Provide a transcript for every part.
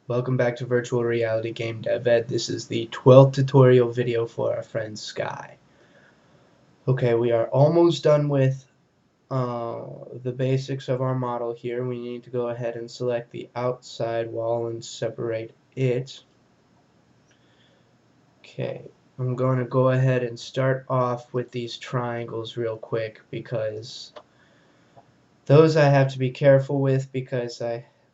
Welcome back to Virtual Reality Game Dev Ed. This is the 12th tutorial video for our friend Sky. Okay, we are almost done with the basics of our model here. We need to go ahead and select the outside wall and separate it. Okay, I'm going to go ahead and start off with these triangles real quick because those I have to be careful with because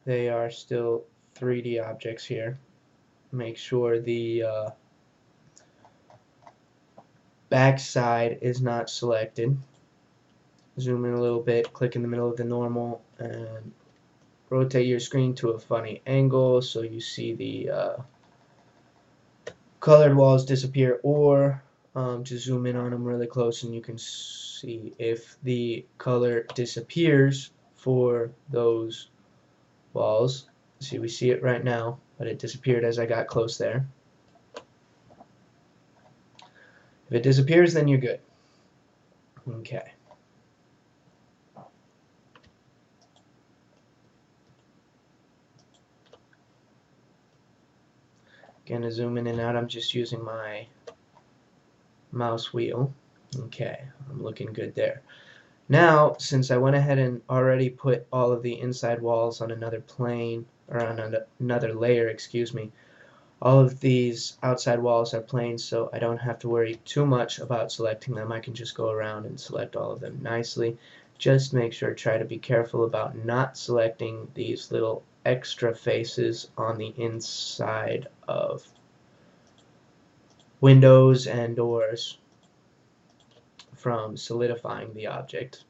they are still 3D objects here. Make sure the backside is not selected. Zoom in a little bit, click in the middle of the normal, and rotate your screen to a funny angle so you see the colored walls disappear, or just zoom in on them really close and you can see if the color disappears for those walls. See, we see it right now, but it disappeared as I got close there. If it disappears, then you're good. Okay. Again, to zoom in and out, I'm just using my mouse wheel. Okay, I'm looking good there. Now, since I went ahead and already put all of the inside walls on another plane, or on another layer, excuse me, all of these outside walls are planes, so I don't have to worry too much about selecting them. I can just go around and select all of them nicely. Just make sure, try to be careful about not selecting these little extra faces on the inside of windows and doors from solidifying the object.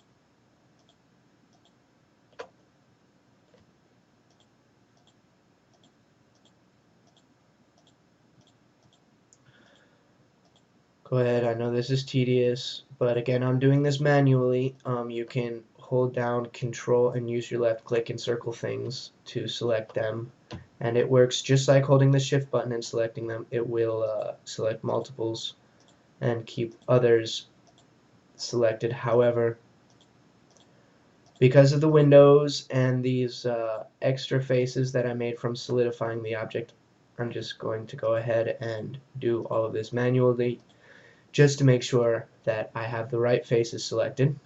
Go ahead, I know this is tedious, but again, I'm doing this manually. You can hold down Control and use your left click and circle things to select them. And it works just like holding the Shift button and selecting them. It will select multiples and keep others selected. However, because of the windows and these extra faces that I made from solidifying the object, I'm just going to go ahead and do all of this manually just to make sure that I have the right faces selected.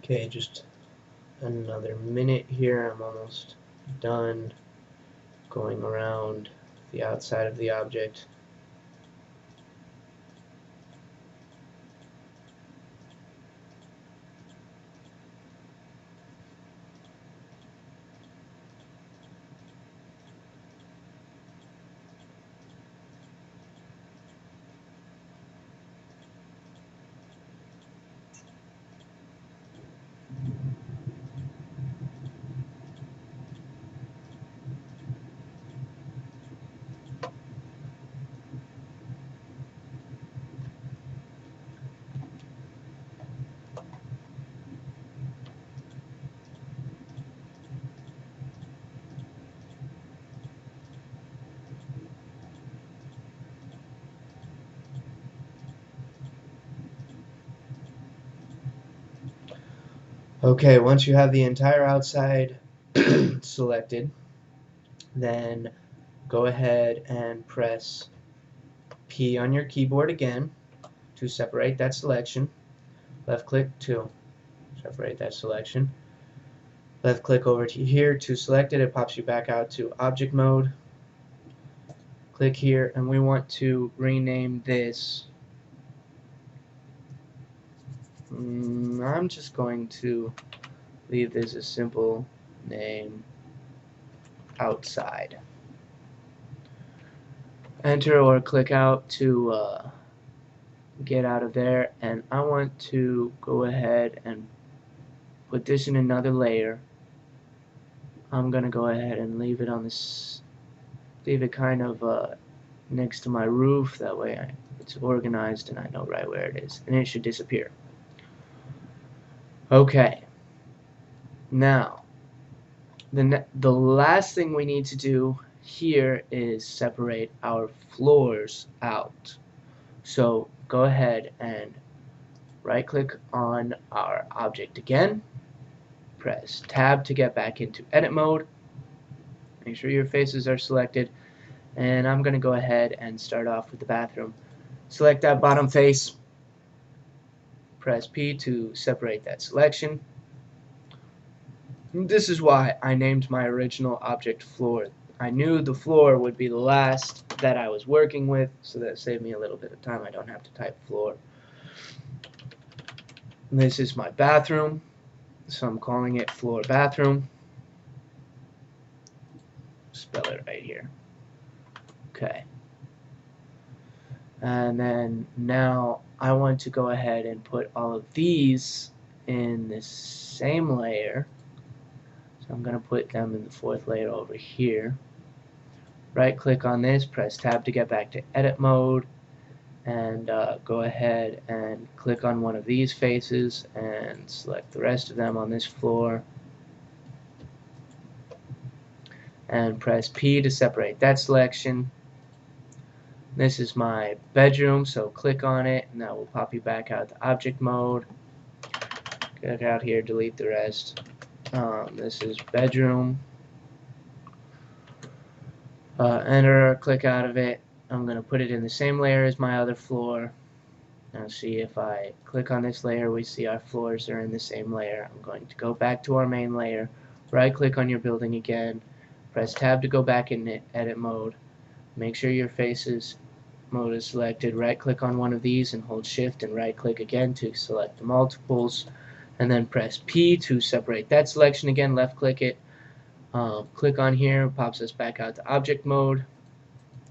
Okay, just another minute here. I'm almost done going around the outside of the object. Okay, once you have the entire outside selected, then go ahead and press P on your keyboard again to separate that selection. Left click to separate that selection. Left click over to here to select it. It pops you back out to object mode. Click here, and we want to rename this. I'm just going to leave this a simple name, outside. enter or click out to get out of there, and I want to go ahead and put this in another layer. I'm gonna go ahead and leave it on this, leave it kind of next to my roof, that way it's organized and I know right where it is, and it should disappear. Okay, now the last thing we need to do here is separate our floors out. So go ahead and right click on our object again, press tab to get back into edit mode, make sure your faces are selected, and I'm going to go ahead and start off with the bathroom. Select that bottom face, press P to separate that selection. This is why I named my original object floor. I knew the floor would be the last that I was working with, so that saved me a little bit of time. I don't have to type floor. This is my bathroom, so I'm calling it floor bathroom. Spell it right here. Okay. And then now I want to go ahead and put all of these in the same layer. So I'm going to put them in the fourth layer over here. Right click on this, press tab to get back to edit mode, and go ahead and click on one of these faces and select the rest of them on this floor, and press P to separate that selection. This is my bedroom, so click on it and that will pop you back out to object mode. Get out here, delete the rest. This is bedroom. Enter, click out of it. I'm going to put it in the same layer as my other floor. Now see, if I click on this layer, we see our floors are in the same layer. I'm going to go back to our main layer, right click on your building again, press tab to go back in edit mode, make sure your faces mode is selected, right click on one of these and hold shift and right click again to select the multiples, and then press P to separate that selection again, left click it, click on here, pops us back out to object mode,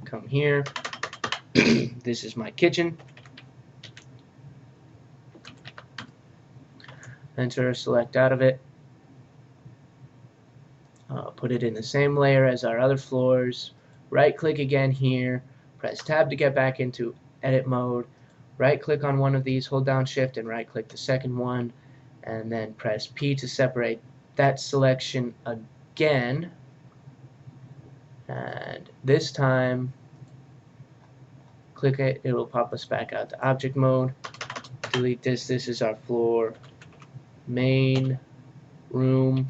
come here, this is my kitchen, enter, select out of it, put it in the same layer as our other floors, right click again here, press tab to get back into edit mode, right click on one of these, hold down shift and right click the second one, and then press P to separate that selection again, and this time click it, it will pop us back out to object mode. Delete this, this is our floor, main room,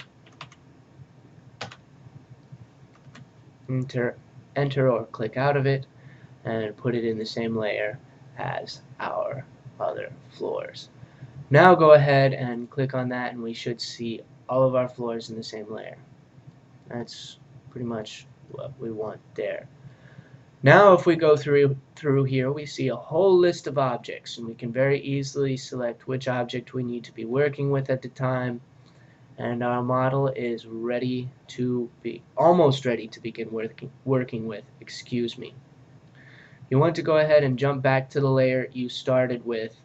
enter or click out of it and put it in the same layer as our other floors. Now go ahead and click on that and we should see all of our floors in the same layer. That's pretty much what we want there. Now if we go through here, we see a whole list of objects, and we can very easily select which object we need to be working with at the time, and our model is ready to be, almost ready to begin working with, excuse me. You want to go ahead and jump back to the layer you started with,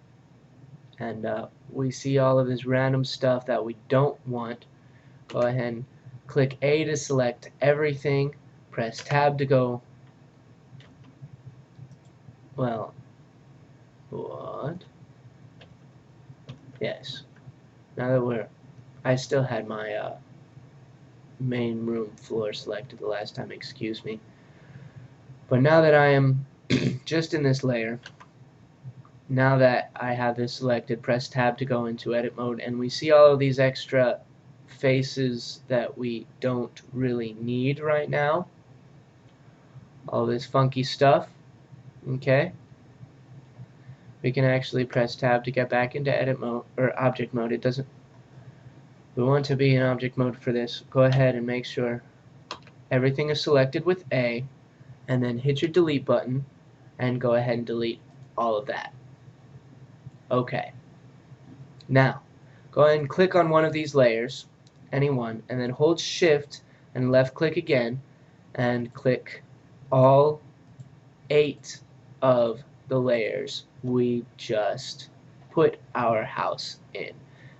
and we see all of this random stuff that we don't want. Go ahead and click A to select everything, press tab to go, well, what? Yes. Now that I still had my main room floor selected the last time, excuse me. But now that I am just in this layer, now that I have this selected, press tab to go into edit mode, and we see all of these extra faces that we don't really need right now. All this funky stuff. Okay. We can actually press tab to get back into edit mode or object mode. It doesn't. We want to be in object mode for this. Go ahead and make sure everything is selected with A, and then hit your delete button and go ahead and delete all of that. Okay. Now, go ahead and click on one of these layers, any one, and then hold shift and left click again and click all 8 of the layers we just put our house in.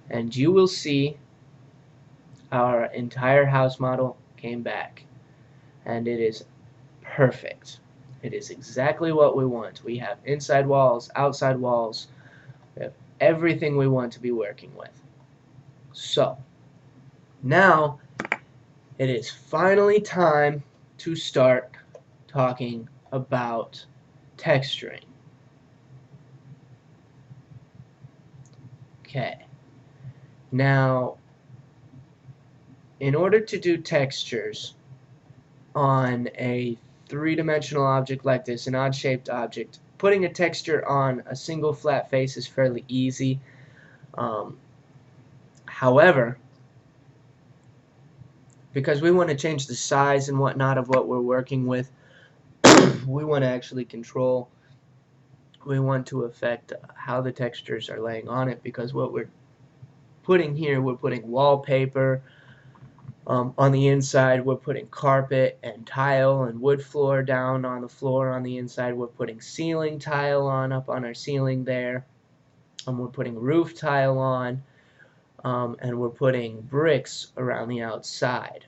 And you will see our entire house model came back. And it is perfect. It is exactly what we want. We have inside walls, outside walls. We have everything we want to be working with. So, now it is finally time to start talking about texturing. Okay. Now, in order to do textures on a three-dimensional object like this, an odd-shaped object, putting a texture on a single flat face is fairly easy. However, because we want to change the size and whatnot of what we're working with, we want to actually control, we want to affect how the textures are laying on it, because what we're putting here, we're putting wallpaper. On the inside, we're putting carpet and tile and wood floor down on the floor. On the inside, we're putting ceiling tile on up on our ceiling there. We're putting roof tile on, and we're putting bricks around the outside.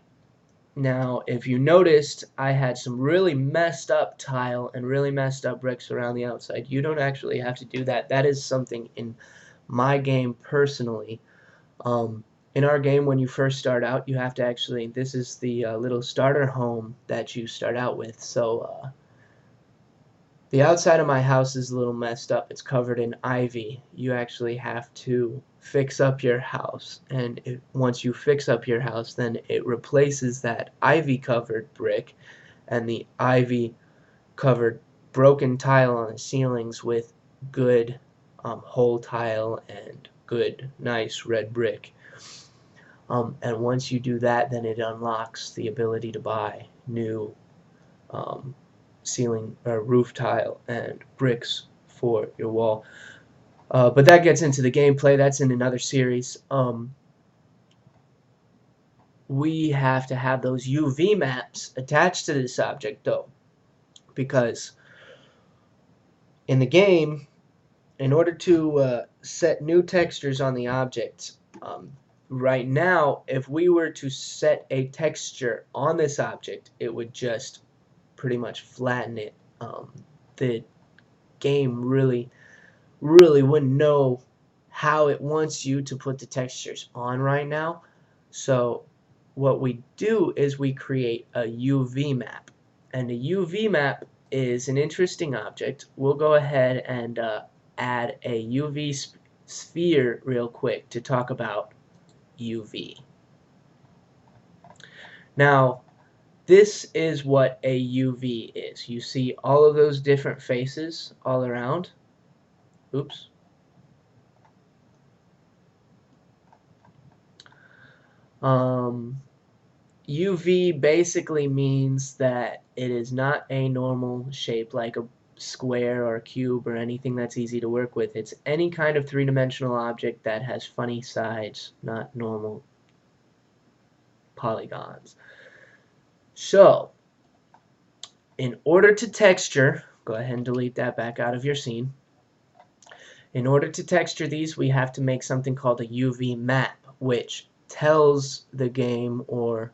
Now, if you noticed, I had some really messed up tile and really messed up bricks around the outside. You don't actually have to do that. That is something in my game personally. In our game, when you first start out, you have to actually, this is the little starter home that you start out with. So the outside of my house is a little messed up. It's covered in ivy. You actually have to fix up your house, and once you fix up your house, then it replaces that ivy covered brick and the ivy covered broken tile on the ceilings with good whole tile and good nice red brick. And once you do that, then it unlocks the ability to buy new ceiling or roof tile and bricks for your wall. But that gets into the gameplay. That's in another series. We have to have those UV maps attached to this object, though, because in the game, in order to set new textures on the object, right now, if we were to set a texture on this object, it would just pretty much flatten it. The game really wouldn't know how it wants you to put the textures on right now. So what we do is we create a UV map. And a UV map is an interesting object. We'll go ahead and add a UV sphere real quick to talk about UV. Now, this is what a UV is. You see all of those different faces all around. Oops. UV basically means that it is not a normal shape like a square or a cube or anything that's easy to work with. It's any kind of three-dimensional object that has funny sides, not normal polygons. So, in order to texture, go ahead and delete that back out of your scene. In order to texture these, we have to make something called a UV map, which tells the game, or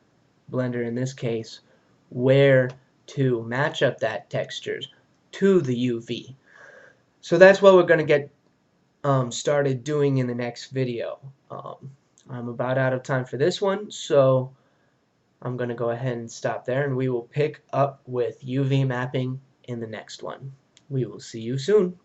Blender in this case, where to match up that textures to the UV. So that's what we're going to get started doing in the next video. I'm about out of time for this one, so I'm going to go ahead and stop there, and we will pick up with UV mapping in the next one. We will see you soon.